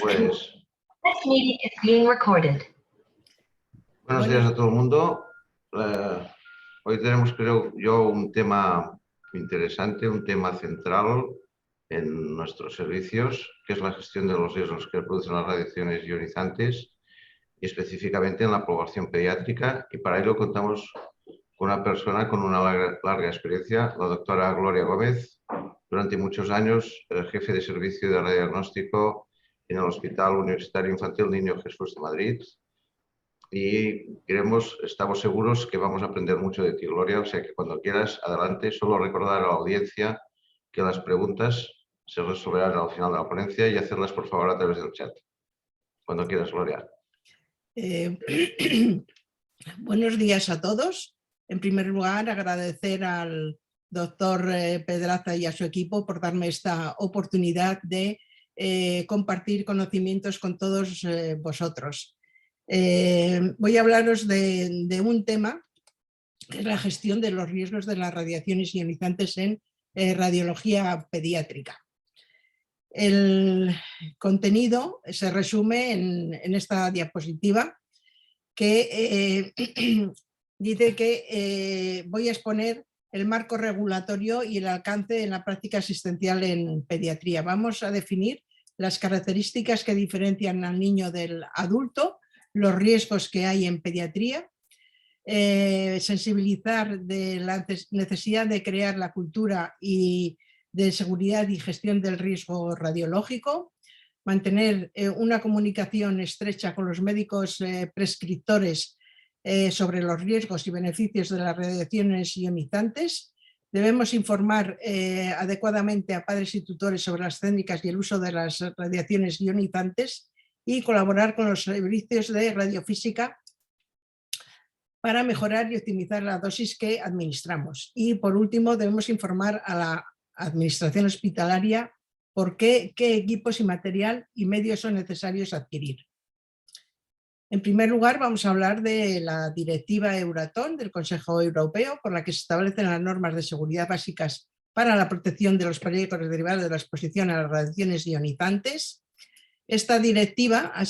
Pues This meeting is being recorded. buenos días a todo el mundo. Hoy tenemos, creo yo, un tema interesante, un tema central en nuestros servicios, que es la gestión de los riesgos que producen las radiaciones ionizantes, y específicamente en la población pediátrica. Y para ello contamos con una persona con una larga experiencia, la doctora Gloria Gómez, durante muchos años jefe de servicio de radiodiagnóstico en el Hospital Universitario Infantil Niño Jesús de Madrid. Y estamos seguros que vamos a aprender mucho de ti, Gloria, o sea que cuando quieras, adelante. Solo recordar a la audiencia que las preguntas se resolverán al final de la ponencia y hacerlas, por favor, a través del chat. Cuando quieras, Gloria. Buenos días a todos. En primer lugar, agradecer al doctor Pedraza y a su equipo por darme esta oportunidad de compartir conocimientos con todos vosotros. Voy a hablaros de un tema que es la gestión de los riesgos de las radiaciones ionizantes en radiología pediátrica. El contenido se resume en esta diapositiva que dice que voy a exponer el marco regulatorio y el alcance en la práctica asistencial en pediatría. Vamos a definir las características que diferencian al niño del adulto, los riesgos que hay en pediatría, sensibilizar de la necesidad de crear la cultura y de seguridad y gestión del riesgo radiológico, mantener una comunicación estrecha con los médicos prescriptores sobre los riesgos y beneficios de las radiaciones ionizantes. Debemos informar adecuadamente a padres y tutores sobre las técnicas y el uso de las radiaciones ionizantes y colaborar con los servicios de radiofísica para mejorar y optimizar la dosis que administramos. Y por último, debemos informar a la administración hospitalaria por qué equipos y material y medios son necesarios adquirir. En primer lugar, vamos a hablar de la directiva Euratom del Consejo Europeo, por la que se establecen las normas de seguridad básicas para la protección de los periódicos derivados de la exposición a las radiaciones ionizantes. Esta directiva ha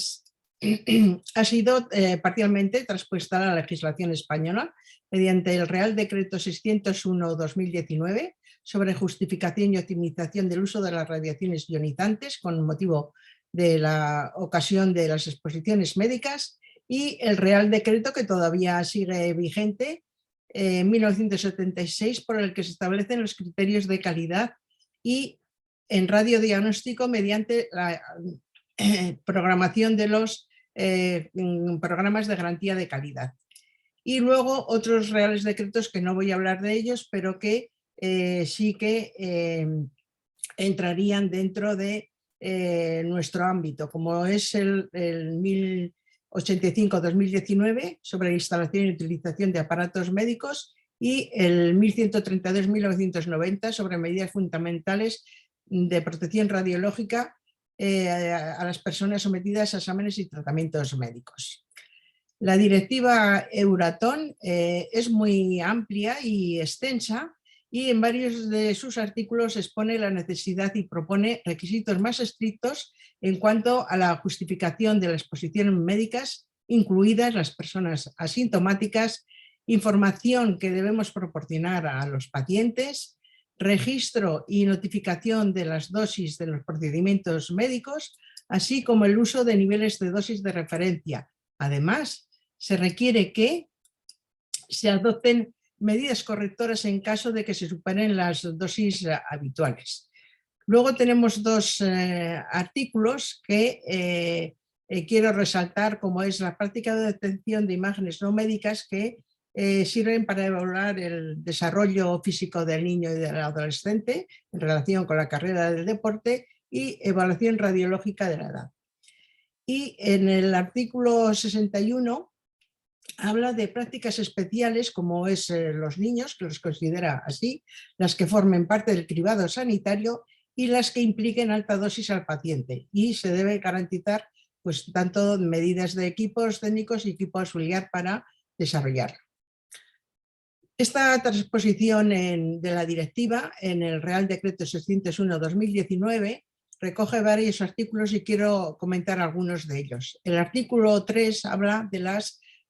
sido parcialmente traspuesta a la legislación española mediante el Real Decreto 601/2019 sobre justificación y optimización del uso de las radiaciones ionizantes con motivo de la ocasión de las exposiciones médicas, y el Real Decreto, que todavía sigue vigente, 1976, por el que se establecen los criterios de calidad y en radiodiagnóstico mediante la programación de los programas de garantía de calidad. Y luego otros reales decretos que no voy a hablar de ellos, pero que sí que entrarían dentro de nuestro ámbito, como es el 1085/2019 sobre la instalación y utilización de aparatos médicos y el 1132/1990 sobre medidas fundamentales de protección radiológica a las personas sometidas a exámenes y tratamientos médicos. La directiva Euratom es muy amplia y extensa, y en varios de sus artículos expone la necesidad y propone requisitos más estrictos en cuanto a la justificación de las exposiciones médicas, incluidas las personas asintomáticas, información que debemos proporcionar a los pacientes, registro y notificación de las dosis de los procedimientos médicos, así como el uso de niveles de dosis de referencia. Además, se requiere que se adopten medidas correctoras en caso de que se superen las dosis habituales. Luego tenemos dos artículos que quiero resaltar, como es la práctica de detección de imágenes no médicas que sirven para evaluar el desarrollo físico del niño y del adolescente en relación con la carrera del deporte, y evaluación radiológica de la edad. Y en el artículo 61 habla de prácticas especiales, como es los niños, que los considera así, las que formen parte del cribado sanitario y las que impliquen alta dosis al paciente, y se debe garantizar pues tanto medidas de equipos técnicos y equipo auxiliar para desarrollarlo. Esta transposición de la directiva en el Real Decreto 601/2019 recoge varios artículos y quiero comentar algunos de ellos. El artículo 3 habla de la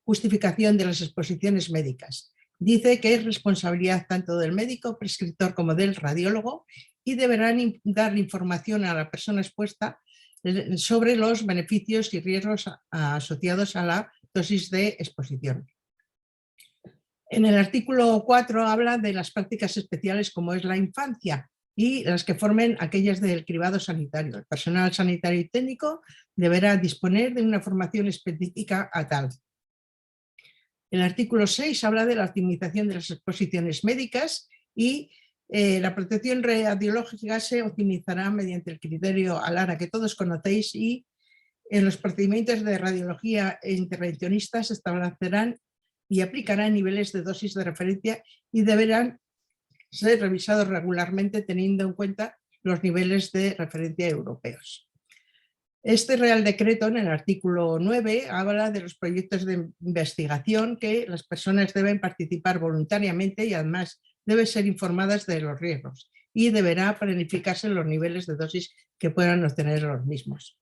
justificación de las exposiciones médicas. Dice que es responsabilidad tanto del médico prescriptor como del radiólogo y deberán dar información a la persona expuesta sobre los beneficios y riesgos asociados a la dosis de exposición. En el artículo 4 habla de las prácticas especiales como es la infancia y las que formen aquellas del cribado sanitario. El personal sanitario y técnico deberá disponer de una formación específica a tal. El artículo 6 habla de la optimización de las exposiciones médicas y la protección radiológica se optimizará mediante el criterio ALARA que todos conocéis y en los procedimientos de radiología e intervencionistas se establecerán y aplicarán niveles de dosis de referencia y deberán ser revisados regularmente teniendo en cuenta los niveles de referencia europeos. Este Real Decreto, en el artículo 9, habla de los proyectos de investigación que las personas deben participar voluntariamente y además deben ser informadas de los riesgos y deberá planificarse los niveles de dosis que puedan obtener los mismos.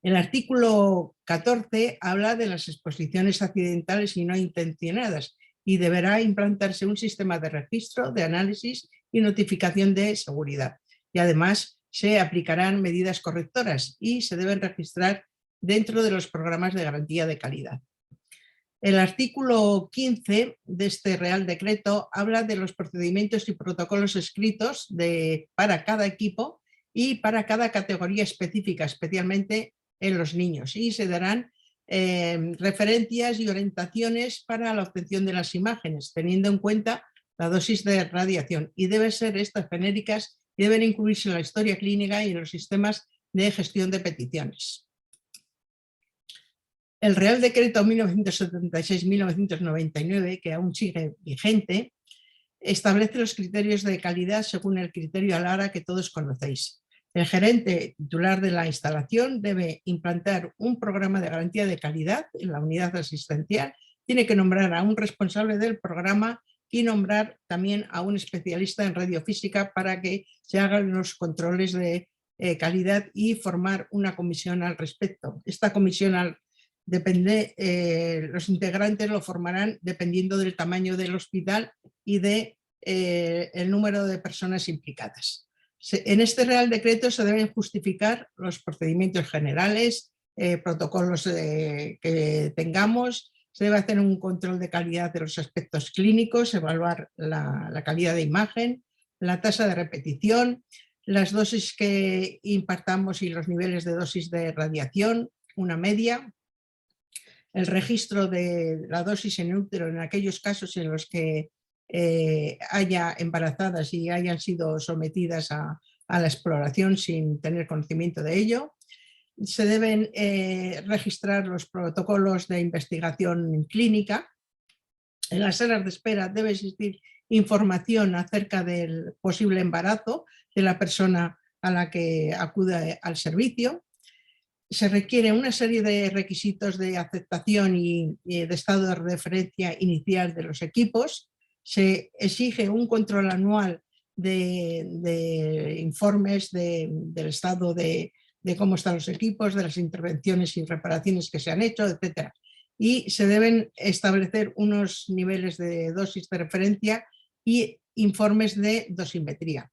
El artículo 14 habla de las exposiciones accidentales y no intencionadas y deberá implantarse un sistema de registro, de análisis y notificación de seguridad. Y además se aplicarán medidas correctoras y se deben registrar dentro de los programas de garantía de calidad. El artículo 15 de este Real Decreto habla de los procedimientos y protocolos escritos para cada equipo y para cada categoría específica, especialmente en los niños, y se darán referencias y orientaciones para la obtención de las imágenes, teniendo en cuenta la dosis de radiación, y deben ser estas genéricas y deben incluirse en la historia clínica y en los sistemas de gestión de peticiones. El Real Decreto 1976-1999, que aún sigue vigente, establece los criterios de calidad según el criterio ALARA que todos conocéis. El gerente titular de la instalación debe implantar un programa de garantía de calidad en la unidad asistencial, tiene que nombrar a un responsable del programa y nombrar también a un especialista en radiofísica para que se hagan los controles de calidad y formar una comisión al respecto. Esta comisión los integrantes lo formarán dependiendo del tamaño del hospital y de el número de personas implicadas. En este Real Decreto se deben justificar los procedimientos generales, protocolos que tengamos, se debe hacer un control de calidad de los aspectos clínicos, evaluar la calidad de imagen, la tasa de repetición, las dosis que impartamos y los niveles de dosis de radiación, una media, el registro de la dosis en útero en aquellos casos en los que haya embarazadas y hayan sido sometidas a la exploración sin tener conocimiento de ello. Se deben registrar los protocolos de investigación clínica. En las salas de espera debe existir información acerca del posible embarazo de la persona a la que acude al servicio. Se requiere una serie de requisitos de aceptación y de estado de referencia inicial de los equipos. Se exige un control anual de informes del estado de cómo están los equipos, de las intervenciones y reparaciones que se han hecho, etc. Y se deben establecer unos niveles de dosis de referencia y informes de dosimetría.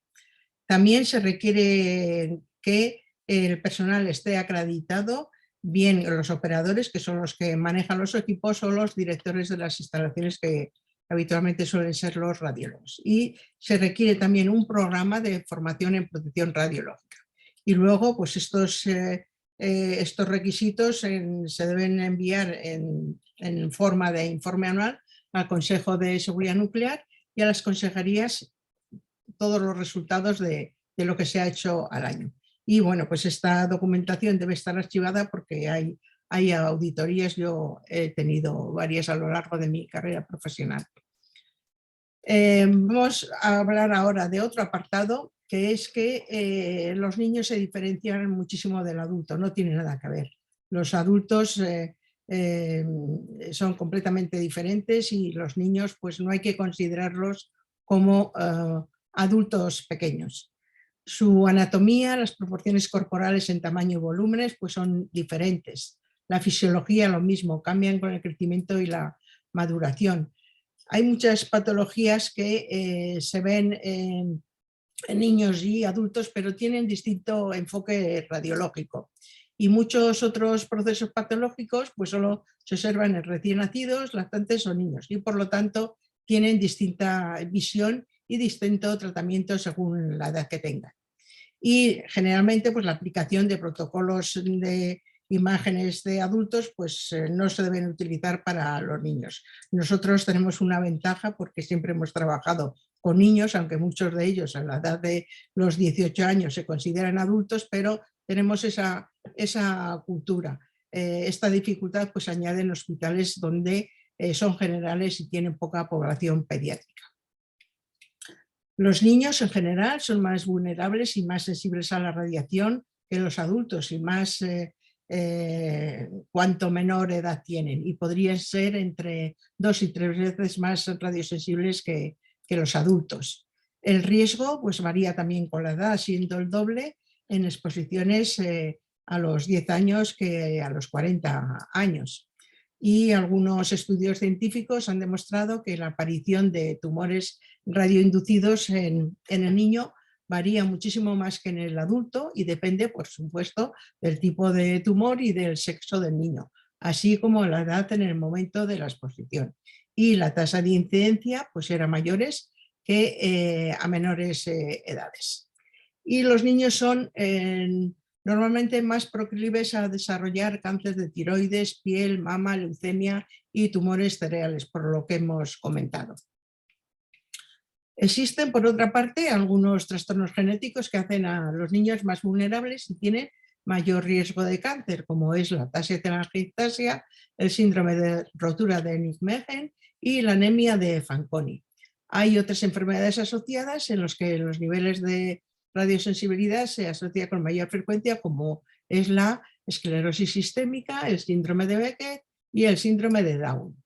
También se requiere que el personal esté acreditado, bien los operadores, que son los que manejan los equipos, o los directores de las instalaciones, que habitualmente suelen ser los radiólogos. Y se requiere también un programa de formación en protección radiológica. Y luego, pues estos requisitos se deben enviar en forma de informe anual al Consejo de Seguridad Nuclear y a las consejerías todos los resultados de lo que se ha hecho al año. Y bueno, pues esta documentación debe estar archivada porque hay auditorías, yo he tenido varias a lo largo de mi carrera profesional. Vamos a hablar ahora de otro apartado, que es que los niños se diferencian muchísimo del adulto, no tiene nada que ver. Los adultos son completamente diferentes y los niños pues no hay que considerarlos como adultos pequeños. Su anatomía, las proporciones corporales en tamaño y volúmenes, pues son diferentes. La fisiología lo mismo, cambian con el crecimiento y la maduración. Hay muchas patologías que se ven en niños y adultos, pero tienen distinto enfoque radiológico. Y muchos otros procesos patológicos pues solo se observan en recién nacidos, lactantes o niños, y por lo tanto tienen distinta visión y distinto tratamiento según la edad que tengan. Y generalmente pues la aplicación de protocolos de imágenes de adultos pues no se deben utilizar para los niños. Nosotros tenemos una ventaja porque siempre hemos trabajado con niños, aunque muchos de ellos a la edad de los 18 años se consideran adultos, pero tenemos esa cultura. Esta dificultad pues añade en hospitales donde son generales y tienen poca población pediátrica. Los niños en general son más vulnerables y más sensibles a la radiación que los adultos y más cuanto menor edad tienen, y podrían ser entre 2 y 3 veces más radiosensibles que los adultos. El riesgo pues varía también con la edad, siendo el doble en exposiciones a los 10 años que a los 40 años. Y algunos estudios científicos han demostrado que la aparición de tumores radioinducidos en el niño varía muchísimo más que en el adulto y depende, por supuesto, del tipo de tumor y del sexo del niño, así como la edad en el momento de la exposición. Y la tasa de incidencia pues era mayores que a menores edades. Y los niños son normalmente más proclives a desarrollar cáncer de tiroides, piel, mama, leucemia y tumores cerebrales, por lo que hemos comentado. Existen, por otra parte, algunos trastornos genéticos que hacen a los niños más vulnerables y tienen mayor riesgo de cáncer, como es la ataxia-telangiectasia, el síndrome de rotura de Nijmegen y la anemia de Fanconi. Hay otras enfermedades asociadas en las que los niveles de radiosensibilidad se asocia con mayor frecuencia, como es la esclerosis sistémica, el síndrome de Becker y el síndrome de Down.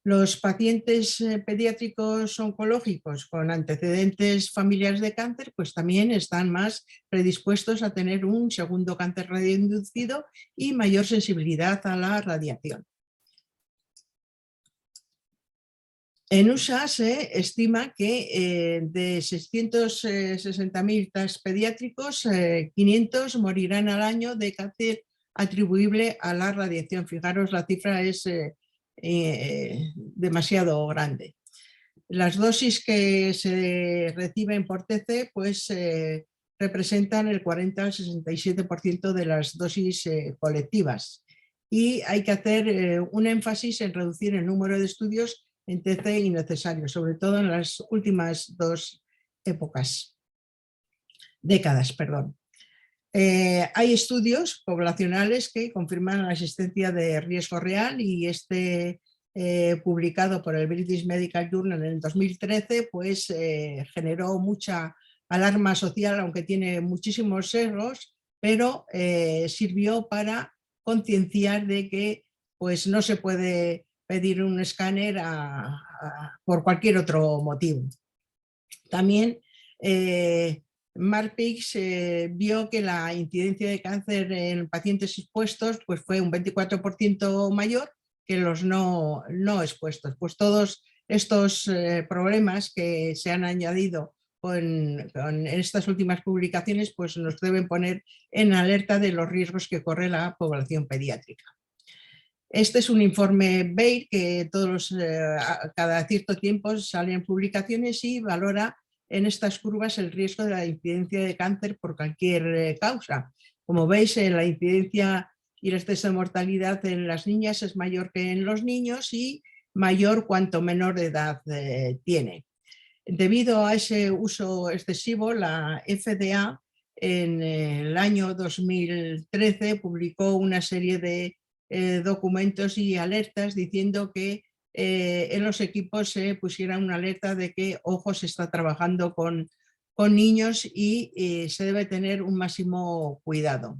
Los pacientes pediátricos oncológicos con antecedentes familiares de cáncer pues también están más predispuestos a tener un segundo cáncer radioinducido y mayor sensibilidad a la radiación. En USA se estima que de 660.000 test pediátricos, 500 morirán al año de cáncer atribuible a la radiación. Fijaros, la cifra es demasiado grande. Las dosis que se reciben por TC pues representan el 40 al 67% de las dosis colectivas, y hay que hacer un énfasis en reducir el número de estudios en TC innecesarios, sobre todo en las últimas décadas. Hay estudios poblacionales que confirman la existencia de riesgo real, y publicado por el British Medical Journal en el 2013 pues generó mucha alarma social, aunque tiene muchísimos sesgos, pero sirvió para concienciar de que pues no se puede pedir un escáner por cualquier otro motivo. También Marpix vio que la incidencia de cáncer en pacientes expuestos pues fue un 24% mayor que los no expuestos. Pues todos estos problemas que se han añadido con estas últimas publicaciones pues nos deben poner en alerta de los riesgos que corre la población pediátrica. Este es un informe BEIR que cada cierto tiempo salen publicaciones y valora en estas curvas el riesgo de la incidencia de cáncer por cualquier causa. Como veis, la incidencia y el exceso de mortalidad en las niñas es mayor que en los niños y mayor cuanto menor edad tiene. Debido a ese uso excesivo, la FDA en el año 2013 publicó una serie de documentos y alertas diciendo que en los equipos se pusiera una alerta de que, ojo, se está trabajando con niños y se debe tener un máximo cuidado.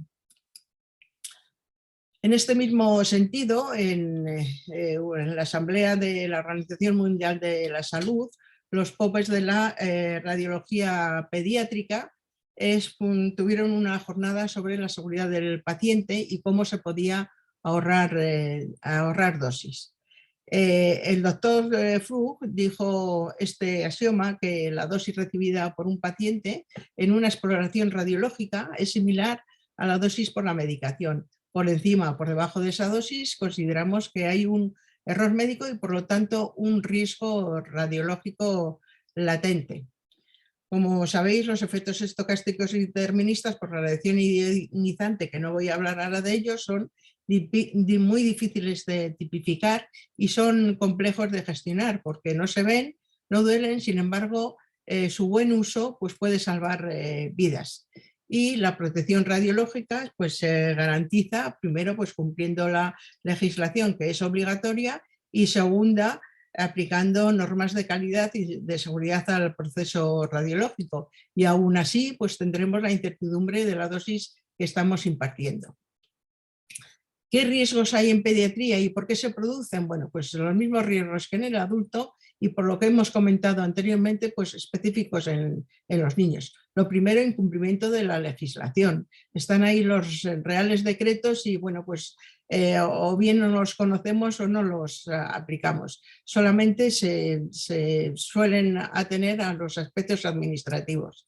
En este mismo sentido, en la Asamblea de la Organización Mundial de la Salud, los popes de la radiología pediátrica tuvieron una jornada sobre la seguridad del paciente y cómo se podía ahorrar dosis. El doctor Frug dijo este axioma, que la dosis recibida por un paciente en una exploración radiológica es similar a la dosis por la medicación. Por encima o por debajo de esa dosis consideramos que hay un error médico y por lo tanto un riesgo radiológico latente. Como sabéis, los efectos estocásticos y deterministas por radiación ionizante, que no voy a hablar ahora de ellos, son muy difíciles de tipificar y son complejos de gestionar porque no se ven, no duelen, sin embargo, su buen uso pues, puede salvar vidas. Y la protección radiológica pues, se garantiza, primero, pues, cumpliendo la legislación que es obligatoria y segunda, aplicando normas de calidad y de seguridad al proceso radiológico. Y aún así, pues tendremos la incertidumbre de la dosis que estamos impartiendo. ¿Qué riesgos hay en pediatría y por qué se producen? Bueno, pues los mismos riesgos que en el adulto y por lo que hemos comentado anteriormente, pues específicos en los niños. Lo primero, incumplimiento de la legislación. Están ahí los reales decretos y bueno, pues o bien no los conocemos o no los aplicamos. Solamente se suelen atener a los aspectos administrativos.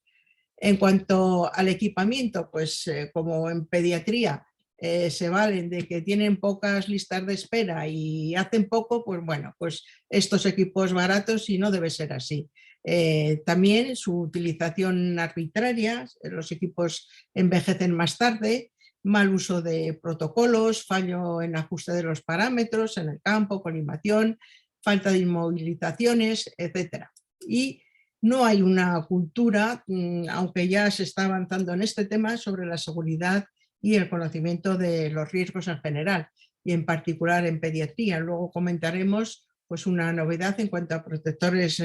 En cuanto al equipamiento, pues como en pediatría se valen de que tienen pocas listas de espera y hacen poco, pues bueno, pues estos equipos baratos y no debe ser así. También su utilización arbitraria, los equipos envejecen más tarde, mal uso de protocolos, fallo en ajuste de los parámetros en el campo, colimación, falta de inmovilizaciones, etc. Y no hay una cultura, aunque ya se está avanzando en este tema, sobre la seguridad y el conocimiento de los riesgos en general y en particular en pediatría. Luego comentaremos pues, una novedad en cuanto a protectores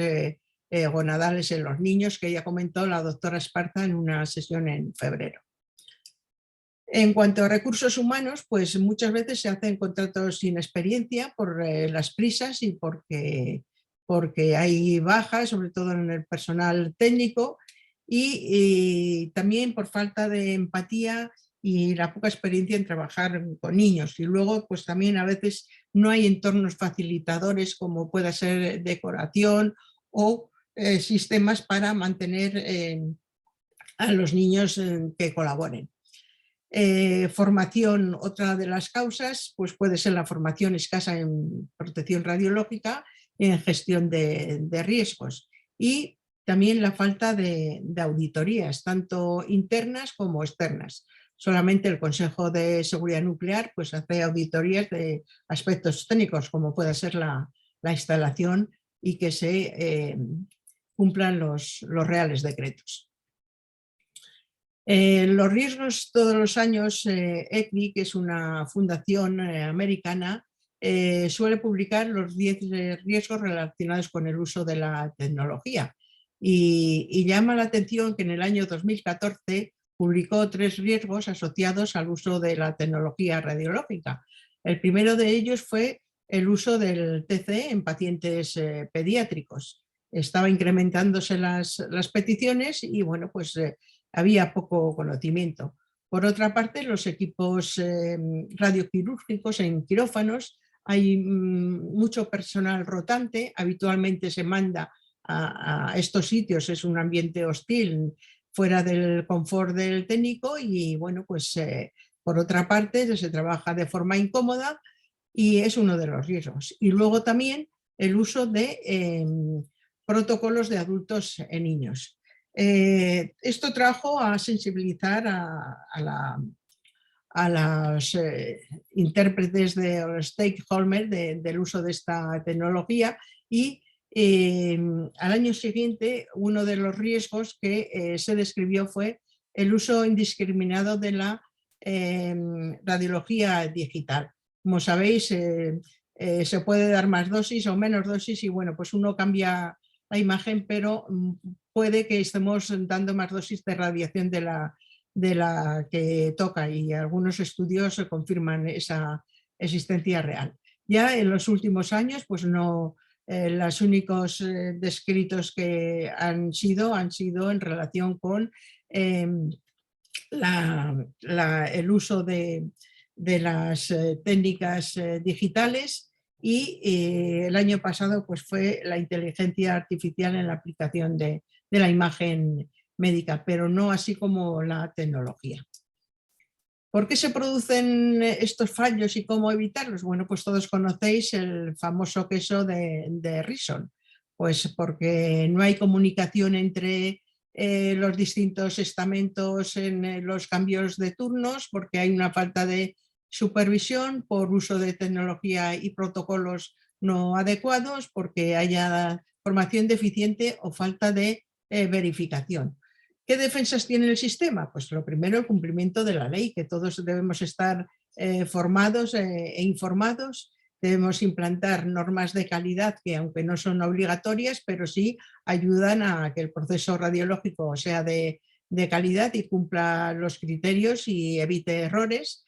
gonadales en los niños que ya comentó la doctora Esparza en una sesión en febrero. En cuanto a recursos humanos, pues muchas veces se hacen contratos sin experiencia por las prisas y porque hay bajas, sobre todo en el personal técnico y también por falta de empatía y la poca experiencia en trabajar con niños. Y luego, pues también a veces no hay entornos facilitadores como pueda ser decoración o sistemas para mantener a los niños que colaboren. Formación, otra de las causas, pues puede ser la formación escasa en protección radiológica y en gestión de riesgos. Y también la falta de auditorías, tanto internas como externas. Solamente el Consejo de Seguridad Nuclear pues, hace auditorías de aspectos técnicos, como puede ser la instalación y que se cumplan los reales decretos. Los riesgos todos los años, ECRI, que es una fundación americana, suele publicar los 10 riesgos relacionados con el uso de la tecnología. Y llama la atención que en el año 2014 publicó 3 riesgos asociados al uso de la tecnología radiológica. El primero de ellos fue el uso del TCE en pacientes pediátricos. Estaba incrementándose las peticiones y bueno, pues había poco conocimiento. Por otra parte, los equipos radioquirúrgicos en quirófanos, hay mucho personal rotante, habitualmente se manda a estos sitios, es un ambiente hostil, fuera del confort del técnico y bueno, pues por otra parte se trabaja de forma incómoda y es uno de los riesgos. Y luego también el uso de protocolos de adultos en niños. Esto trajo a sensibilizar a los intérpretes de los stakeholders del uso de esta tecnología y al año siguiente uno de los riesgos que se describió fue el uso indiscriminado de la radiología digital. Como sabéis, se puede dar más dosis o menos dosis y bueno, pues uno cambia la imagen, pero puede que estemos dando más dosis de radiación de la que toca y algunos estudios confirman esa existencia real. Ya en los últimos años, pues no, los únicos descritos que han sido en relación con el uso de las técnicas digitales y el año pasado pues, fue la inteligencia artificial en la aplicación de la imagen médica, pero no así como la tecnología. ¿Por qué se producen estos fallos y cómo evitarlos? Bueno, pues todos conocéis el famoso queso de Rison, pues porque no hay comunicación entre los distintos estamentos en los cambios de turnos, porque hay una falta de supervisión por uso de tecnología y protocolos no adecuados, porque haya formación deficiente o falta de verificación. ¿Qué defensas tiene el sistema? Pues lo primero, el cumplimiento de la ley, que todos debemos estar formados e informados. Debemos implantar normas de calidad que, aunque no son obligatorias, pero sí ayudan a que el proceso radiológico sea de calidad y cumpla los criterios y evite errores.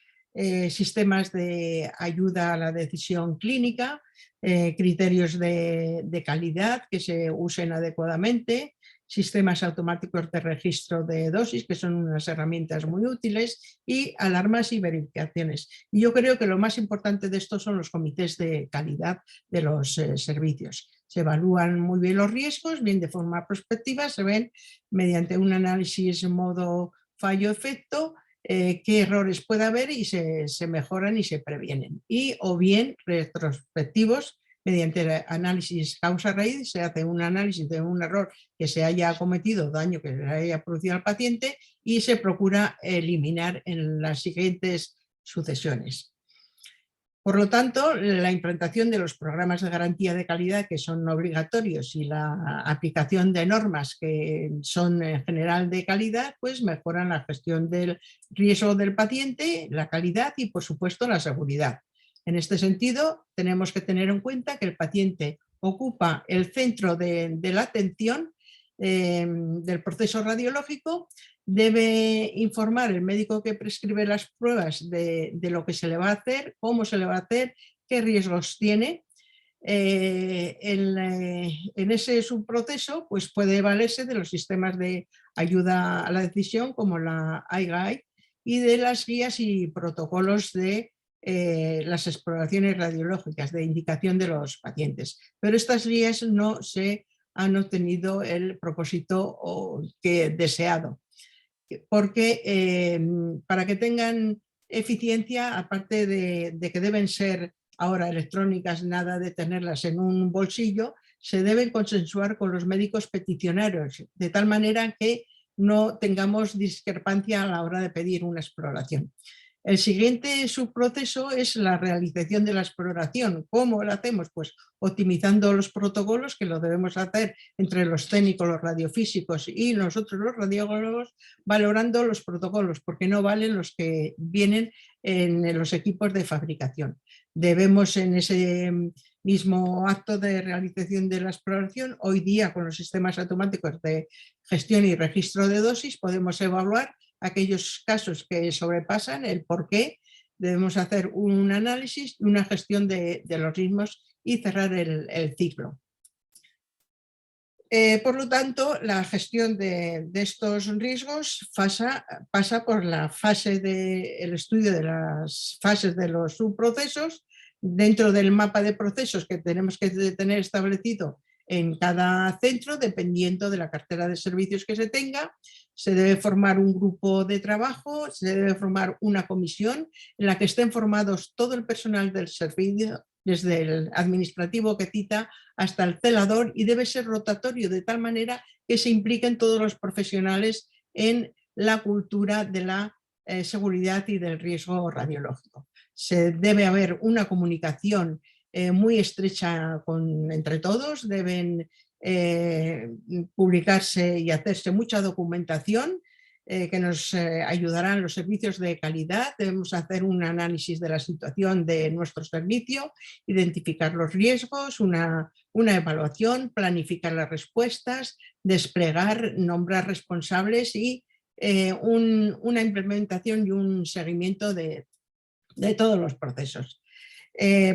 Sistemas de ayuda a la decisión clínica, criterios de calidad que se usen adecuadamente, sistemas automáticos de registro de dosis, que son unas herramientas muy útiles, y alarmas y verificaciones. Y yo creo que lo más importante de esto son los comités de calidad de los servicios. Se evalúan muy bien los riesgos, bien de forma prospectiva, se ven mediante un análisis modo fallo-efecto, qué errores puede haber y se mejoran y se previenen. Y o bien retrospectivos, mediante el análisis causa-raíz, se hace un análisis de un error que se haya cometido, daño que se haya producido al paciente, y se procura eliminar en las siguientes sucesiones. Por lo tanto, la implantación de los programas de garantía de calidad, que son obligatorios, y la aplicación de normas que son en general de calidad, pues mejoran la gestión del riesgo del paciente, la calidad y, por supuesto, la seguridad. En este sentido, tenemos que tener en cuenta que el paciente ocupa el centro de la atención del proceso radiológico. Debe informar el médico que prescribe las pruebas de lo que se le va a hacer, cómo se le va a hacer, qué riesgos tiene. En ese subproceso pues puede valerse de los sistemas de ayuda a la decisión como la iGuide y de las guías y protocolos de las exploraciones radiológicas de indicación de los pacientes. Pero estas guías no se han obtenido el propósito deseado, porque para que tengan eficiencia, aparte de que deben ser ahora electrónicas, nada de tenerlas en un bolsillo, se deben consensuar con los médicos peticionarios, de tal manera que no tengamos discrepancia a la hora de pedir una exploración. El siguiente subproceso es la realización de la exploración. ¿Cómo lo hacemos? Pues optimizando los protocolos, que lo debemos hacer entre los técnicos, los radiofísicos y nosotros los radiólogos, valorando los protocolos, porque no valen los que vienen en los equipos de fabricación. Debemos, en ese mismo acto de realización de la exploración, hoy día con los sistemas automáticos de gestión y registro de dosis, podemos evaluar aquellos casos que sobrepasan el por qué. Debemos hacer un análisis y una gestión de los mismos y cerrar el ciclo. Por lo tanto, la gestión de estos riesgos pasa por la fase del estudio de las fases de los subprocesos, dentro del mapa de procesos que tenemos que tener establecido en cada centro, dependiendo de la cartera de servicios que se tenga. Se debe formar un grupo de trabajo, se debe formar una comisión en la que estén formados todo el personal del servicio, desde el administrativo que cita hasta el celador, y debe ser rotatorio, de tal manera que se impliquen todos los profesionales en la cultura de la seguridad y del riesgo radiológico. Se debe haber una comunicación muy estrecha entre todos, deben publicarse y hacerse mucha documentación que nos ayudarán los servicios de calidad. Debemos hacer un análisis de la situación de nuestro servicio, identificar los riesgos, una evaluación, planificar las respuestas, desplegar, nombrar responsables y una implementación y un seguimiento de todos los procesos.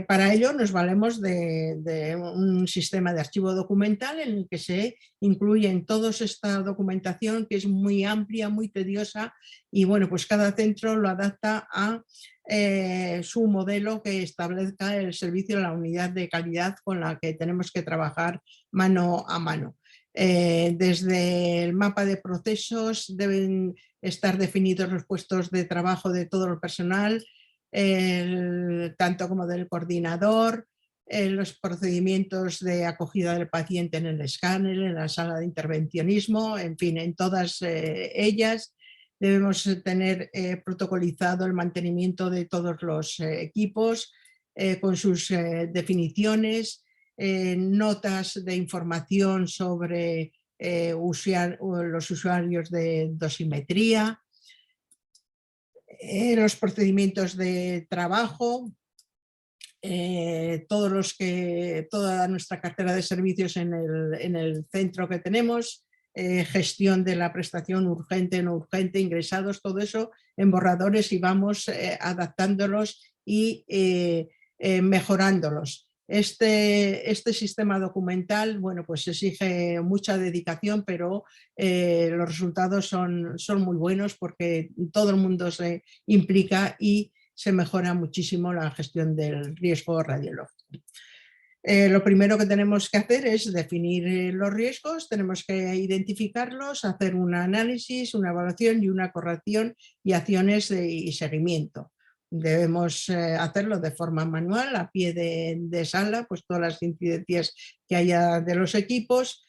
Para ello nos valemos de un sistema de archivo documental en el que se incluyen toda esta documentación, que es muy amplia, muy tediosa, y bueno, pues cada centro lo adapta a su modelo que establezca el servicio de la unidad de calidad con la que tenemos que trabajar mano a mano. Desde el mapa de procesos deben estar definidos los puestos de trabajo de todo el personal, tanto como del coordinador, los procedimientos de acogida del paciente en el escáner, en la sala de intervencionismo, en fin, en todas ellas. Debemos tener protocolizado el mantenimiento de todos los equipos con sus definiciones, notas de información sobre los usuarios de dosimetría, los procedimientos de trabajo, toda nuestra cartera de servicios en el centro que tenemos, gestión de la prestación urgente, no urgente, ingresados, todo eso en borradores, y vamos adaptándolos y mejorándolos. Este sistema documental, bueno, pues exige mucha dedicación, pero los resultados son muy buenos porque todo el mundo se implica y se mejora muchísimo la gestión del riesgo radiológico. Lo primero que tenemos que hacer es definir los riesgos, tenemos que identificarlos, hacer un análisis, una evaluación y una corrección y acciones y seguimiento. Debemos hacerlo de forma manual, a pie de sala, pues todas las incidencias que haya de los equipos,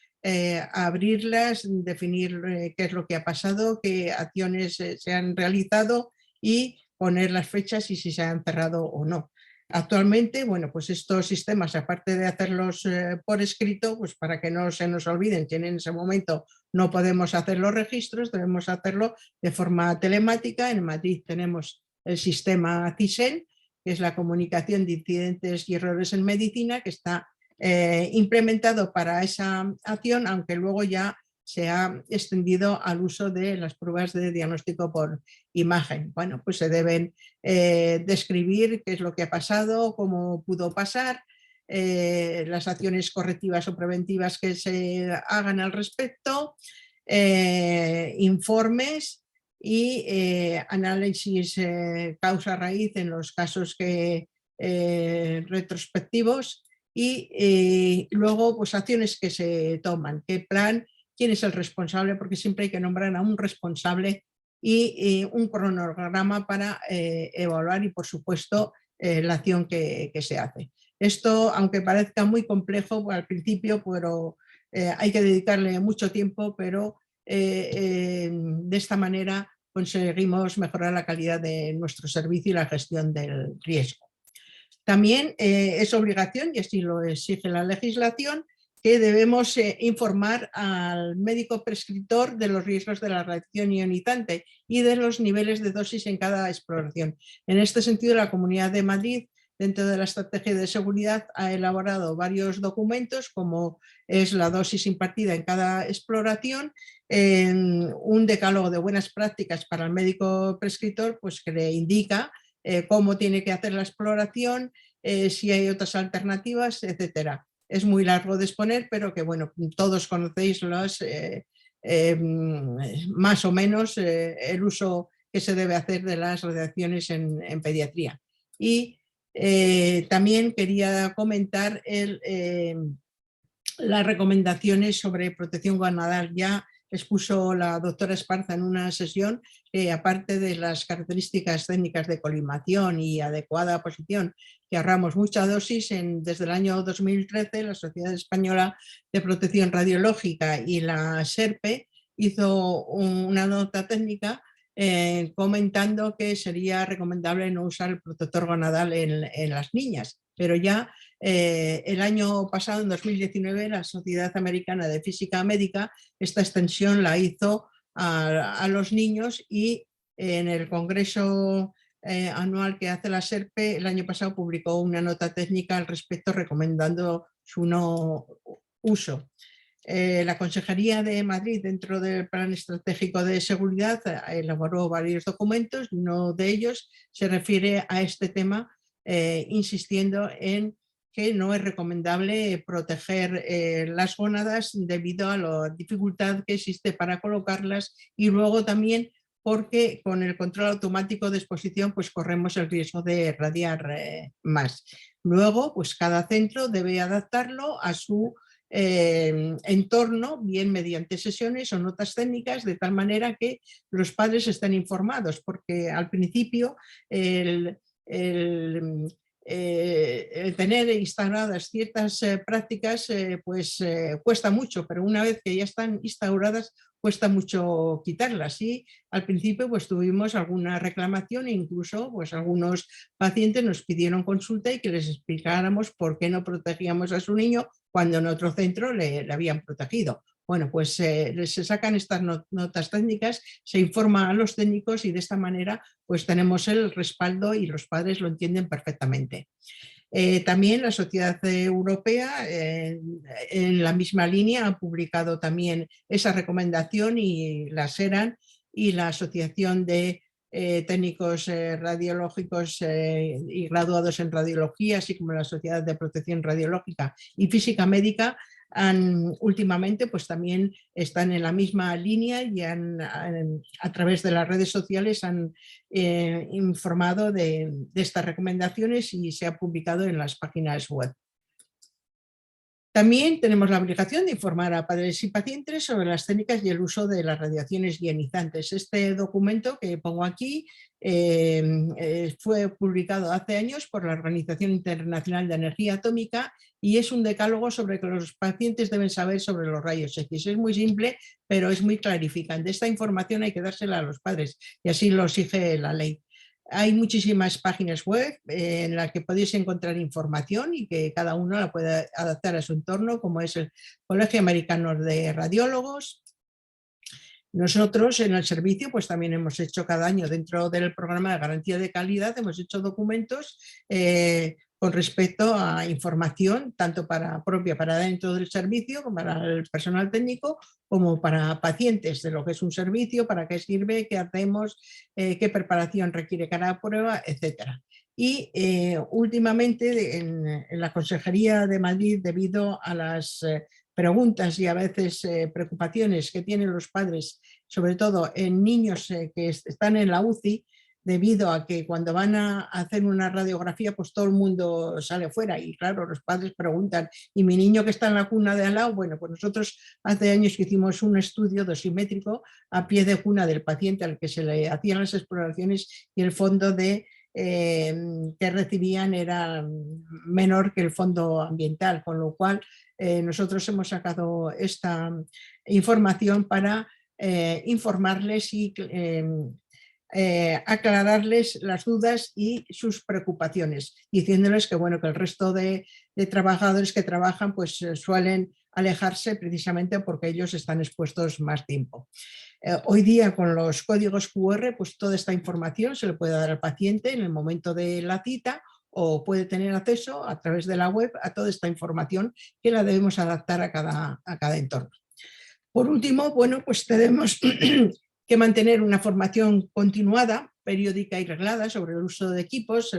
abrirlas, definir qué es lo que ha pasado, qué acciones se han realizado y poner las fechas y si se han cerrado o no. Actualmente, bueno, pues estos sistemas, aparte de hacerlos por escrito, pues para que no se nos olviden que en ese momento no podemos hacer los registros, debemos hacerlo de forma telemática. En Madrid tenemos el sistema CISEN, que es la comunicación de incidentes y errores en medicina, que está implementado para esa acción, aunque luego ya se ha extendido al uso de las pruebas de diagnóstico por imagen. Bueno, pues se deben describir qué es lo que ha pasado, cómo pudo pasar, las acciones correctivas o preventivas que se hagan al respecto, informes y análisis causa-raíz en los casos retrospectivos, y luego pues acciones que se toman, qué plan, quién es el responsable, porque siempre hay que nombrar a un responsable, y un cronograma para evaluar y, por supuesto, la acción que se hace. Esto, aunque parezca muy complejo al principio, pero hay que dedicarle mucho tiempo, pero de esta manera conseguimos mejorar la calidad de nuestro servicio y la gestión del riesgo. También es obligación, y así lo exige la legislación, que debemos informar al médico prescriptor de los riesgos de la radiación ionizante y de los niveles de dosis en cada exploración. En este sentido, la Comunidad de Madrid, dentro de la estrategia de seguridad, ha elaborado varios documentos, como es la dosis impartida en cada exploración, un decálogo de buenas prácticas para el médico prescriptor, pues que le indica cómo tiene que hacer la exploración, si hay otras alternativas, etcétera. Es muy largo de exponer, pero que bueno, todos conocéis más o menos el uso que se debe hacer de las radiaciones en pediatría. Y también quería comentar las recomendaciones sobre protección gonadal. Ya expuso la doctora Esparza en una sesión que, aparte de las características técnicas de colimación y adecuada posición, que ahorramos mucha dosis, desde el año 2013 la Sociedad Española de Protección Radiológica y la SERPE hizo una nota técnica comentando que sería recomendable no usar el protector gonadal en las niñas, pero ya el año pasado, en 2019, la Sociedad Americana de Física Médica esta extensión la hizo a los niños, y en el congreso anual que hace la SERPE el año pasado publicó una nota técnica al respecto recomendando su no uso. La Consejería de Madrid, dentro del Plan Estratégico de Seguridad, elaboró varios documentos. Uno de ellos se refiere a este tema insistiendo en que no es recomendable proteger las gónadas debido a la dificultad que existe para colocarlas y luego también porque con el control automático de exposición pues corremos el riesgo de radiar más. Luego, pues cada centro debe adaptarlo a su entorno, bien mediante sesiones o notas técnicas, de tal manera que los padres estén informados, porque al principio el tener instauradas ciertas prácticas cuesta mucho, pero una vez que ya están instauradas cuesta mucho quitarlas. Y al principio pues tuvimos alguna reclamación e incluso pues algunos pacientes nos pidieron consulta y que les explicáramos por qué no protegíamos a su niño cuando en otro centro le habían protegido. Bueno, pues se sacan estas notas técnicas, se informa a los técnicos y de esta manera pues tenemos el respaldo y los padres lo entienden perfectamente. También la Sociedad Europea, en la misma línea, ha publicado también esa recomendación y la SERAN y la Asociación de Técnicos Radiológicos y Graduados en Radiología, así como la Sociedad de Protección Radiológica y Física Médica, últimamente pues también están en la misma línea y a través de las redes sociales han informado de estas recomendaciones y se ha publicado en las páginas web. También tenemos la obligación de informar a padres y pacientes sobre las técnicas y el uso de las radiaciones ionizantes. Este documento que pongo aquí fue publicado hace años por la Organización Internacional de Energía Atómica y es un decálogo sobre que los pacientes deben saber sobre los rayos X. Es muy simple, pero es muy clarificante. Esta información hay que dársela a los padres y así lo exige la ley. Hay muchísimas páginas web en las que podéis encontrar información y que cada uno la puede adaptar a su entorno, como es el Colegio Americano de Radiólogos. Nosotros en el servicio pues también hemos hecho cada año dentro del programa de garantía de calidad, hemos hecho documentos con respecto a información tanto propia para dentro del servicio, como para el personal técnico, como para pacientes de lo que es un servicio, para qué sirve, qué hacemos, qué preparación requiere cada prueba, etcétera. Y últimamente en la Consejería de Madrid, debido a las preguntas y a veces preocupaciones que tienen los padres, sobre todo en niños que están en la UCI, debido a que cuando van a hacer una radiografía pues todo el mundo sale fuera y claro, los padres preguntan, ¿y mi niño que está en la cuna de al lado? Bueno, pues nosotros hace años que hicimos un estudio dosimétrico a pie de cuna del paciente al que se le hacían las exploraciones y el fondo que recibían era menor que el fondo ambiental, con lo cual nosotros hemos sacado esta información para informarles y aclararles las dudas y sus preocupaciones, diciéndoles que, bueno, que el resto de trabajadores que trabajan pues suelen alejarse precisamente porque ellos están expuestos más tiempo. Hoy día con los códigos QR pues toda esta información se le puede dar al paciente en el momento de la cita o puede tener acceso a través de la web a toda esta información que la debemos adaptar a cada entorno. Por último, bueno, pues tenemos que mantener una formación continuada, periódica y reglada sobre el uso de equipos,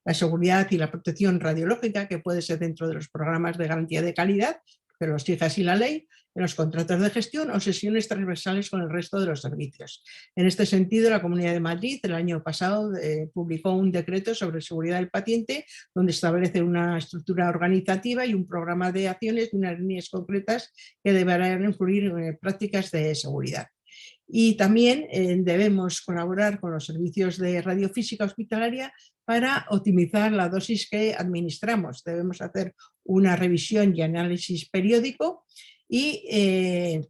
la seguridad y la protección radiológica, que puede ser dentro de los programas de garantía de calidad, que los exige así la ley, en los contratos de gestión o sesiones transversales con el resto de los servicios. En este sentido, la Comunidad de Madrid el año pasado publicó un decreto sobre seguridad del paciente, donde establece una estructura organizativa y un programa de acciones de unas líneas concretas que deberán incluir prácticas de seguridad. Y también debemos colaborar con los servicios de radiofísica hospitalaria para optimizar la dosis que administramos. Debemos hacer una revisión y análisis periódico y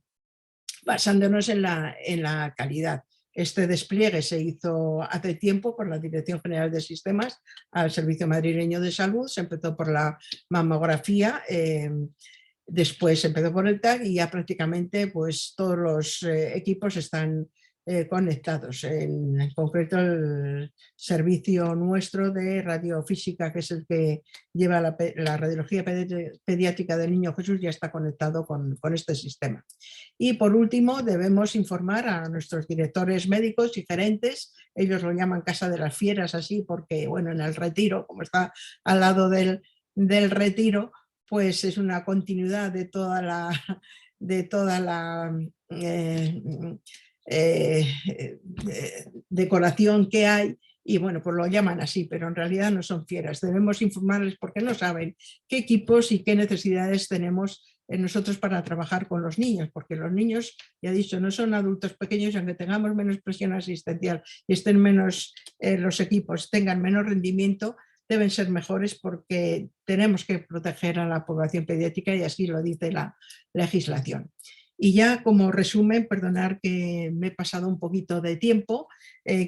basándonos en la calidad. Este despliegue se hizo hace tiempo por la Dirección General de Sistemas al Servicio Madrileño de Salud. Se empezó por la mamografía, después se empezó por el TAC y ya prácticamente pues, todos los equipos están conectados. En concreto, el servicio nuestro de radiofísica, que es el que lleva la radiología pediátrica del Niño Jesús, ya está conectado con este sistema. Y por último, debemos informar a nuestros directores médicos y gerentes. Ellos lo llaman Casa de las Fieras, así porque, bueno, en el Retiro, como está al lado del Retiro, pues es una continuidad de toda la decoración que hay, y bueno, pues lo llaman así, pero en realidad no son fieras. Debemos informarles porque no saben qué equipos y qué necesidades tenemos nosotros para trabajar con los niños, porque los niños, ya he dicho, no son adultos pequeños, y aunque tengamos menos presión asistencial y estén menos los equipos, tengan menos rendimiento, deben ser mejores porque tenemos que proteger a la población pediátrica, y así lo dice la legislación. Y ya como resumen, perdonar que me he pasado un poquito de tiempo,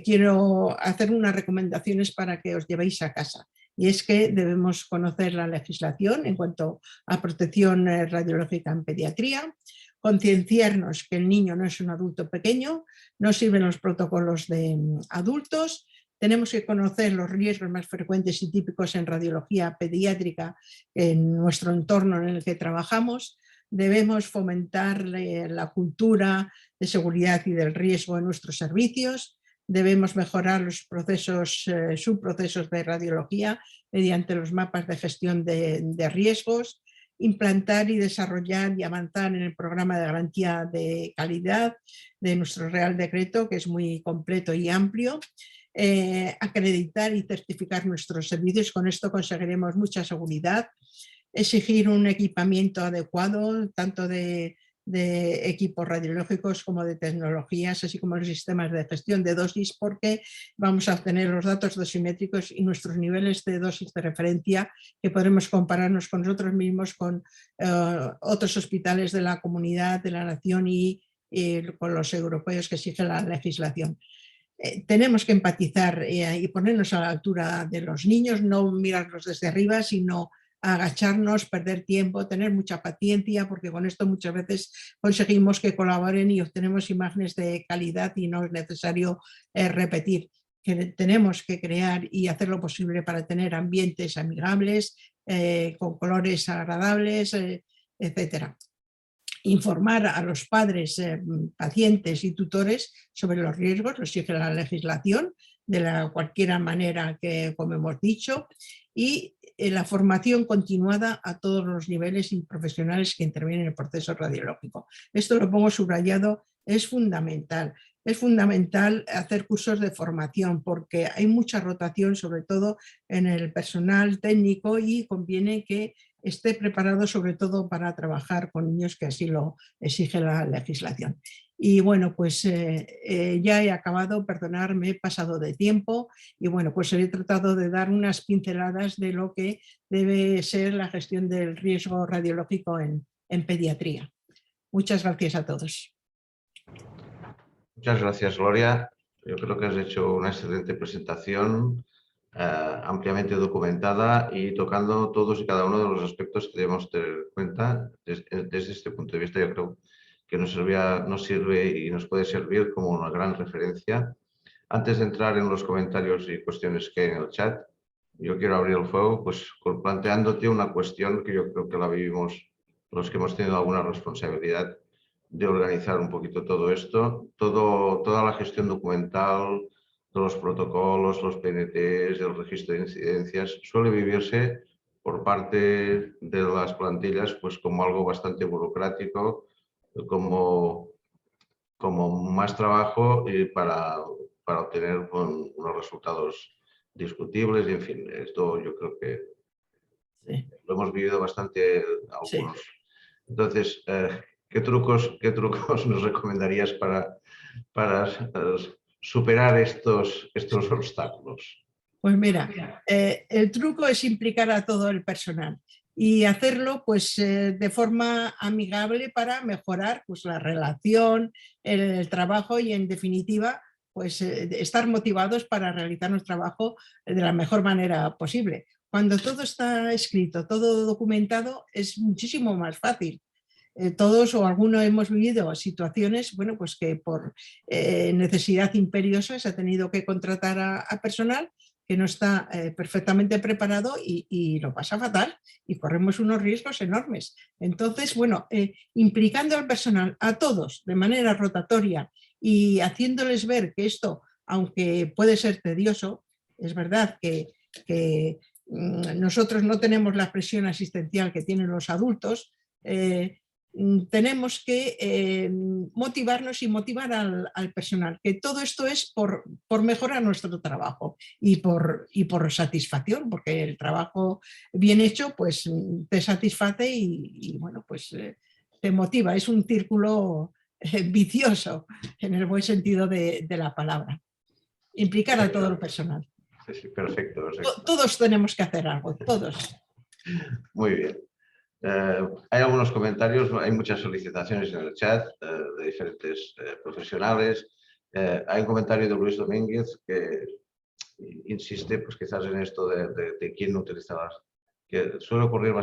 quiero hacer unas recomendaciones para que os llevéis a casa. Y es que debemos conocer la legislación en cuanto a protección radiológica en pediatría, concienciarnos que el niño no es un adulto pequeño, no sirven los protocolos de adultos. Tenemos que conocer los riesgos más frecuentes y típicos en radiología pediátrica en nuestro entorno en el que trabajamos. Debemos fomentar la cultura de seguridad y del riesgo en nuestros servicios. Debemos mejorar los procesos, subprocesos de radiología mediante los mapas de gestión de riesgos. Implantar y desarrollar y avanzar en el programa de garantía de calidad de nuestro Real Decreto, que es muy completo y amplio. Acreditar y certificar nuestros servicios, con esto conseguiremos mucha seguridad. Exigir un equipamiento adecuado, tanto de equipos radiológicos como de tecnologías, así como los sistemas de gestión de dosis, porque vamos a obtener los datos dosimétricos y nuestros niveles de dosis de referencia, que podremos compararnos con nosotros mismos, con otros hospitales de la comunidad, de la nación y con los europeos que exige la legislación. Tenemos que empatizar y ponernos a la altura de los niños, no mirarlos desde arriba, sino agacharnos, perder tiempo, tener mucha paciencia, porque con esto muchas veces conseguimos que colaboren y obtenemos imágenes de calidad y no es necesario repetir. Que tenemos que crear y hacer lo posible para tener ambientes amigables, con colores agradables, etcétera. Informar a los padres, pacientes y tutores sobre los riesgos, lo exige la legislación, de cualquier manera que, como hemos dicho, y la formación continuada a todos los niveles y profesionales que intervienen en el proceso radiológico. Esto lo pongo subrayado, es fundamental. Es fundamental hacer cursos de formación porque hay mucha rotación, sobre todo en el personal técnico, y conviene que esté preparado sobre todo para trabajar con niños, que así lo exige la legislación. Y bueno, pues ya he acabado, perdonad, me he pasado de tiempo, y bueno, pues he tratado de dar unas pinceladas de lo que debe ser la gestión del riesgo radiológico en pediatría. Muchas gracias a todos. Muchas gracias, Gloria. Yo creo que has hecho una excelente presentación, ampliamente documentada y tocando todos y cada uno de los aspectos que debemos tener en cuenta. Desde este punto de vista, yo creo que nos sirve y nos puede servir como una gran referencia. Antes de entrar en los comentarios y cuestiones que hay en el chat, yo quiero abrir el fuego pues planteándote una cuestión que yo creo que la vivimos los que hemos tenido alguna responsabilidad de organizar un poquito todo esto, toda la gestión documental, todos los protocolos, los PNTs, el registro de incidencias, suele vivirse por parte de las plantillas pues como algo bastante burocrático, como más trabajo para obtener unos resultados discutibles, y en fin, esto yo creo que sí, lo hemos vivido bastante algunos. Sí. Entonces, ¿qué trucos nos recomendarías para superar estos obstáculos? Pues mira, el truco es implicar a todo el personal y hacerlo pues, de forma amigable para mejorar pues, la relación, el trabajo y, en definitiva, pues, estar motivados para realizar nuestro trabajo de la mejor manera posible. Cuando todo está escrito, todo documentado, es muchísimo más fácil. todos o alguno hemos vivido situaciones, bueno, pues que por necesidad imperiosa se ha tenido que contratar a personal que no está perfectamente preparado y lo pasa fatal y corremos unos riesgos enormes. Entonces, bueno, implicando al personal, a todos, de manera rotatoria y haciéndoles ver que esto, aunque puede ser tedioso, es verdad que nosotros no tenemos la presión asistencial que tienen los adultos, tenemos que motivarnos y motivar al personal, que todo esto es por mejorar nuestro trabajo y por satisfacción, porque el trabajo bien hecho pues te satisface y bueno, pues te motiva. Es un círculo vicioso en el buen sentido de la palabra. Implicar a todo el personal. Sí, perfecto, perfecto. Todos tenemos que hacer algo, todos. Muy bien. Hay algunos comentarios, hay muchas solicitaciones en el chat de diferentes profesionales. Hay un comentario de Luis Domínguez que insiste, pues quizás en esto de quién no utiliza las, que suele ocurrir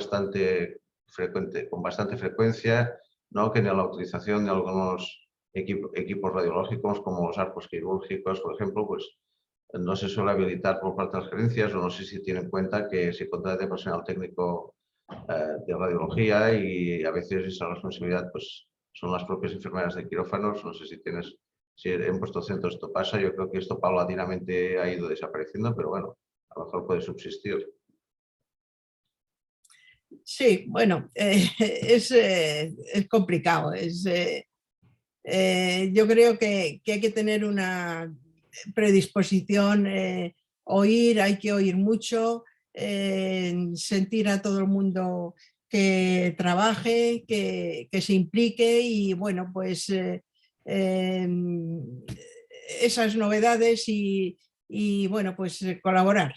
con bastante frecuencia, ¿no? Que en la utilización de algunos equipos radiológicos, como los arcos quirúrgicos, por ejemplo, pues no se suele habilitar por parte de las gerencias, o no sé si tienen en cuenta que se contrata personal técnico de radiología y a veces esa responsabilidad pues, son las propias enfermeras de quirófanos. No sé si en vuestro centro esto pasa. Yo creo que esto paulatinamente ha ido desapareciendo, pero bueno, a lo mejor puede subsistir. Sí, bueno, es complicado. Yo creo que hay que tener una predisposición, hay que oír mucho, sentir a todo el mundo que trabaje, que se implique y bueno, pues esas novedades y bueno, pues colaborar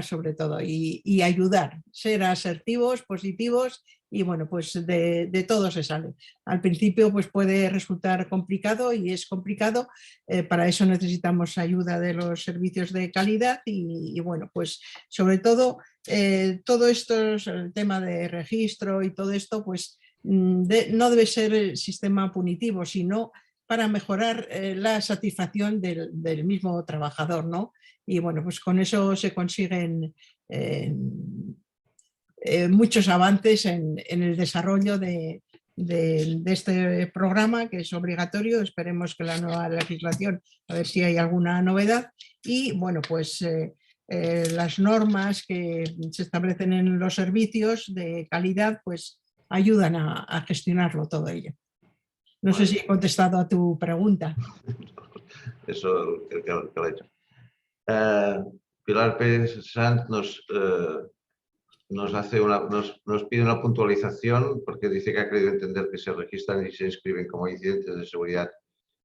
sobre todo y ayudar, ser asertivos, positivos y bueno, pues de todo se sale. Al principio pues puede resultar complicado y es complicado, para eso necesitamos ayuda de los servicios de calidad y bueno, pues sobre todo todo esto, el tema de registro y todo esto, pues no debe ser el sistema punitivo, sino para mejorar la satisfacción del mismo trabajador, ¿no? Y bueno, pues con eso se consiguen muchos avances en el desarrollo de este programa, que es obligatorio. Esperemos que la nueva legislación, a ver si hay alguna novedad. Y bueno, pues las normas que se establecen en los servicios de calidad, pues ayudan a gestionarlo todo ello. No sé si he contestado a tu pregunta. Eso que lo he hecho. Pilar Pérez Sanz nos pide una puntualización porque dice que ha querido entender que se registran y se inscriben como incidentes de seguridad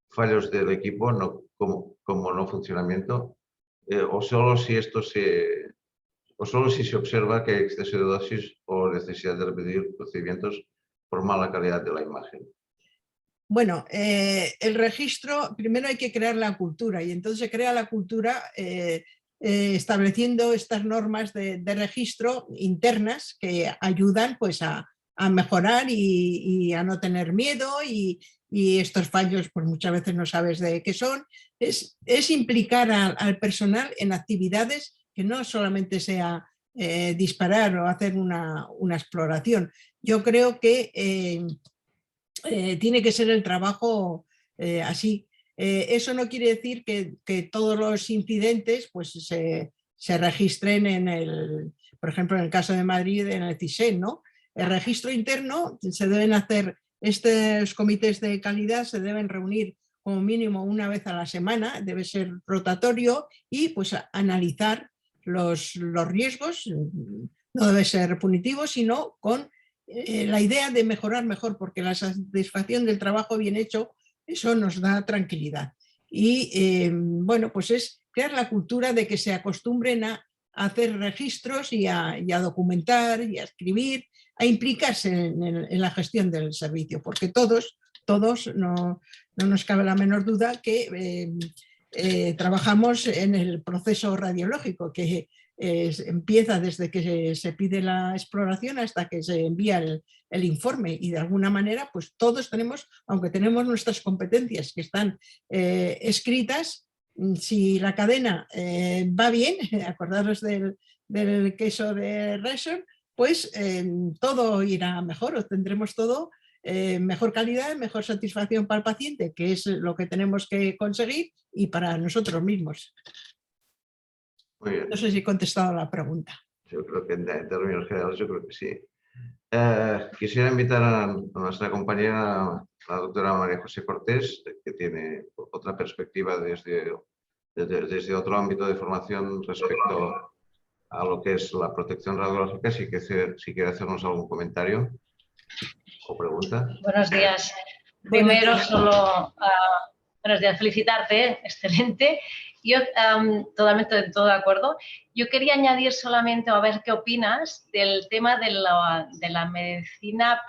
fallos del equipo, no como no funcionamiento, o solo si se observa que hay exceso de dosis o necesidad de repetir procedimientos por mala calidad de la imagen. Bueno, el registro, primero hay que crear la cultura y entonces se crea la cultura estableciendo estas normas de registro internas que ayudan pues a mejorar y a no tener miedo y estos fallos pues muchas veces no sabes de qué son. Es implicar al personal en actividades que no solamente sea disparar o hacer una exploración. Yo creo que tiene que ser el trabajo así. Eso no quiere decir que todos los incidentes pues, se registren por ejemplo, en el caso de Madrid, en el CISEN, ¿no? El registro interno se deben hacer, estos comités de calidad se deben reunir como mínimo una vez a la semana, debe ser rotatorio y pues analizar los riesgos, no debe ser punitivo, sino con la idea de mejorar mejor, porque la satisfacción del trabajo bien hecho, eso nos da tranquilidad. Y bueno, pues es crear la cultura de que se acostumbren a hacer registros y a documentar y a escribir, a implicarse en la gestión del servicio, porque todos no nos cabe la menor duda que trabajamos en el proceso radiológico que empieza desde que se pide la exploración hasta que se envía el informe, y de alguna manera pues todos tenemos, aunque tenemos nuestras competencias que están escritas, si la cadena va bien, acordaros del queso de Rescher, pues todo irá mejor, obtendremos todo mejor calidad, mejor satisfacción para el paciente, que es lo que tenemos que conseguir, y para nosotros mismos. Muy bien. No sé si he contestado a la pregunta. Yo creo que en términos generales yo creo que sí. Quisiera invitar a nuestra compañera, la doctora María José Cortés, que tiene otra perspectiva desde otro ámbito de formación respecto a lo que es la protección radiológica, si quiere hacernos algún comentario o pregunta. Buenos días. Buenos Primero, días. buenos días, felicitarte, excelente. Yo totalmente de acuerdo. Yo quería añadir solamente, a ver qué opinas, del tema de la medicina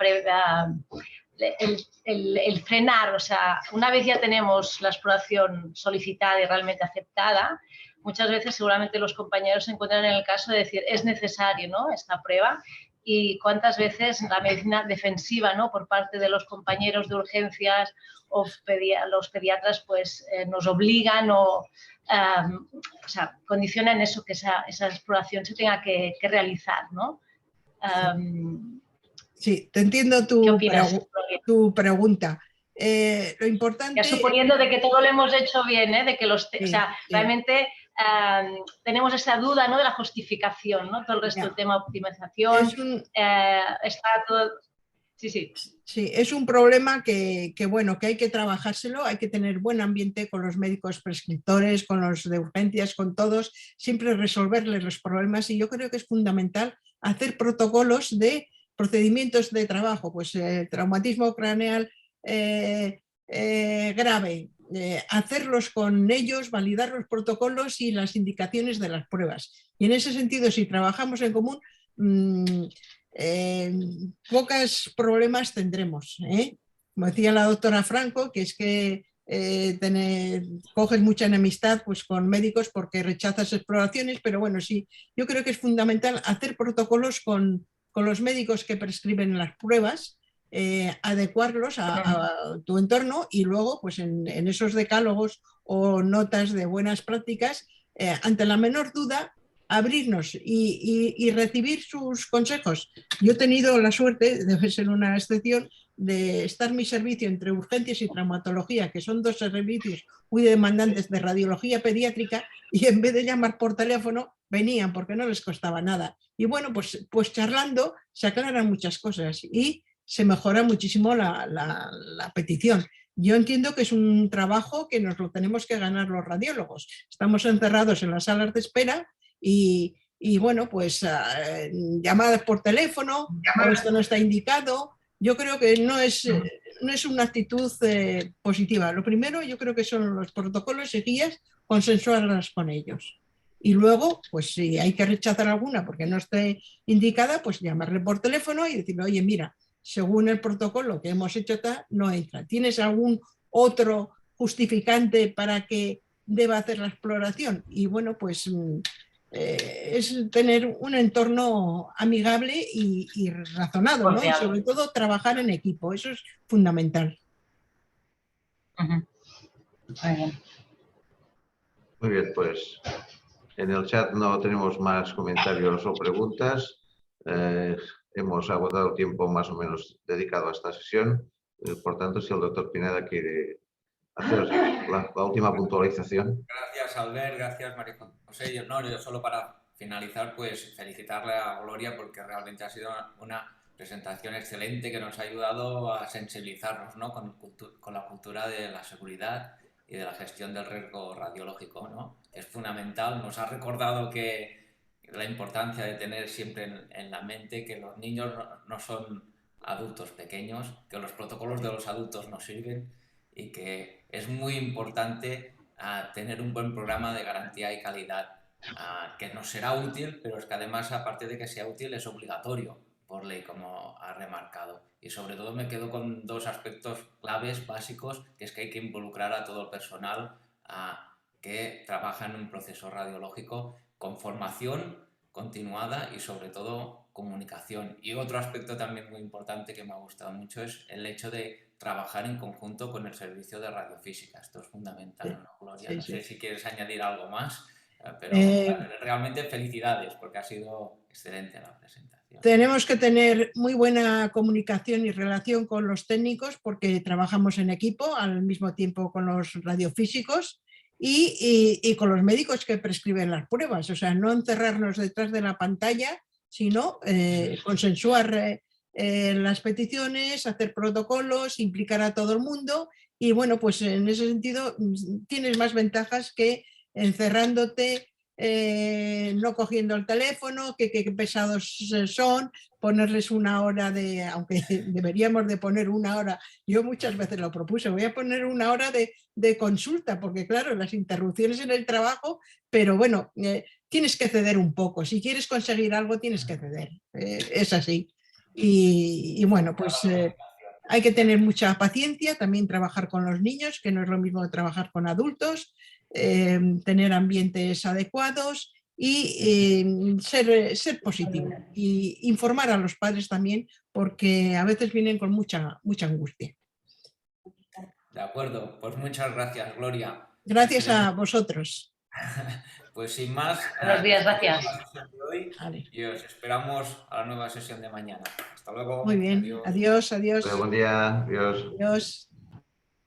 el frenar, o sea, una vez ya tenemos la exploración solicitada y realmente aceptada, muchas veces seguramente los compañeros se encuentran en el caso de decir, es necesario, ¿no?, esta prueba, y cuántas veces la medicina defensiva, ¿no?, por parte de los compañeros de urgencias o los pediatras pues nos obligan o sea, condicionan eso, que esa exploración se tenga que realizar, ¿no? Sí, te entiendo ¿Qué opinas? tu pregunta. Lo importante... Ya suponiendo de que todo lo hemos hecho bien, de que o sea, sí. realmente tenemos esa duda, ¿no?, de la justificación, ¿no? Todo el resto del tema de optimización, está todo... Sí, sí. Sí, es un problema que bueno, que hay que trabajárselo, hay que tener buen ambiente con los médicos prescriptores, con los de urgencias, con todos, siempre resolverles los problemas, y yo creo que es fundamental hacer protocolos de procedimientos de trabajo, pues traumatismo craneal grave, hacerlos con ellos, validar los protocolos y las indicaciones de las pruebas. Y en ese sentido, si trabajamos en común, pocos problemas tendremos, como decía la doctora Franco, que es que coges mucha enemistad pues, con médicos porque rechazas exploraciones, pero bueno, sí, yo creo que es fundamental hacer protocolos con los médicos que prescriben las pruebas, adecuarlos a tu entorno, y luego pues en esos decálogos o notas de buenas prácticas, ante la menor duda, abrirnos y recibir sus consejos. Yo he tenido la suerte, debe ser una excepción, de estar mi servicio entre urgencias y traumatología, que son dos servicios muy demandantes de radiología pediátrica, y en vez de llamar por teléfono, venían porque no les costaba nada. Y bueno, pues charlando se aclaran muchas cosas y se mejora muchísimo la petición. Yo entiendo que es un trabajo que nos lo tenemos que ganar los radiólogos. Estamos encerrados en las salas de espera y bueno, pues llamadas por teléfono, o esto no está indicado. Yo creo que no es una actitud positiva. Lo primero, yo creo que son los protocolos y guías, consensuarlas con ellos. Y luego, pues si hay que rechazar alguna porque no esté indicada, pues llamarle por teléfono y decirle, oye, mira, según el protocolo que hemos hecho, no entra. ¿Tienes algún otro justificante para que deba hacer la exploración? Y bueno, pues es tener un entorno amigable y razonado, ¿no? Y sobre todo trabajar en equipo, eso es fundamental. Muy bien. Muy bien, pues en el chat no tenemos más comentarios o preguntas. Hemos agotado el tiempo más o menos dedicado a esta sesión. Por tanto, si el doctor Pineda quiere hacer la última puntualización. Gracias, Albert. Gracias, María José. Yo solo para finalizar, pues felicitarle a Gloria porque realmente ha sido una presentación excelente que nos ha ayudado a sensibilizarnos, ¿no?, con la cultura de la seguridad y de la gestión del riesgo radiológico, ¿no? Es fundamental. Nos ha recordado que la importancia de tener siempre en la mente que los niños no son adultos pequeños, que los protocolos de los adultos no sirven y que es muy importante tener un buen programa de garantía y calidad, que nos será útil, pero es que además, aparte de que sea útil, es obligatorio por ley, como ha remarcado. Y sobre todo me quedo con dos aspectos claves básicos, que es que hay que involucrar a todo el personal que trabaja en un proceso radiológico con formación continuada y sobre todo comunicación. Y otro aspecto también muy importante que me ha gustado mucho es el hecho de trabajar en conjunto con el servicio de radiofísica. Esto es fundamental, ¿no, Gloria? No sé si quieres añadir algo más, pero realmente felicidades porque ha sido excelente la presentación. Tenemos que tener muy buena comunicación y relación con los técnicos porque trabajamos en equipo al mismo tiempo con los radiofísicos y con los médicos que prescriben las pruebas. O sea, no encerrarnos detrás de la pantalla, sino consensuar las peticiones, hacer protocolos, implicar a todo el mundo y bueno, pues en ese sentido tienes más ventajas que encerrándote, no cogiendo el teléfono, que pesados son, ponerles una hora de, aunque deberíamos de poner una hora, yo muchas veces lo propuse, voy a poner una hora de consulta, porque claro, las interrupciones en el trabajo, pero bueno, tienes que ceder un poco, si quieres conseguir algo tienes que ceder, es así. Y bueno, pues hay que tener mucha paciencia, también trabajar con los niños, que no es lo mismo que trabajar con adultos, tener ambientes adecuados y ser positivo y informar a los padres también porque a veces vienen con mucha angustia. De acuerdo, pues muchas gracias, Gloria. Gracias a vosotros. Pues sin más, buenos días, gracias. La sesión de hoy Vale. Y os esperamos a la nueva sesión de mañana. Hasta luego. Muy bien, adiós. Buen día, adiós. Adiós.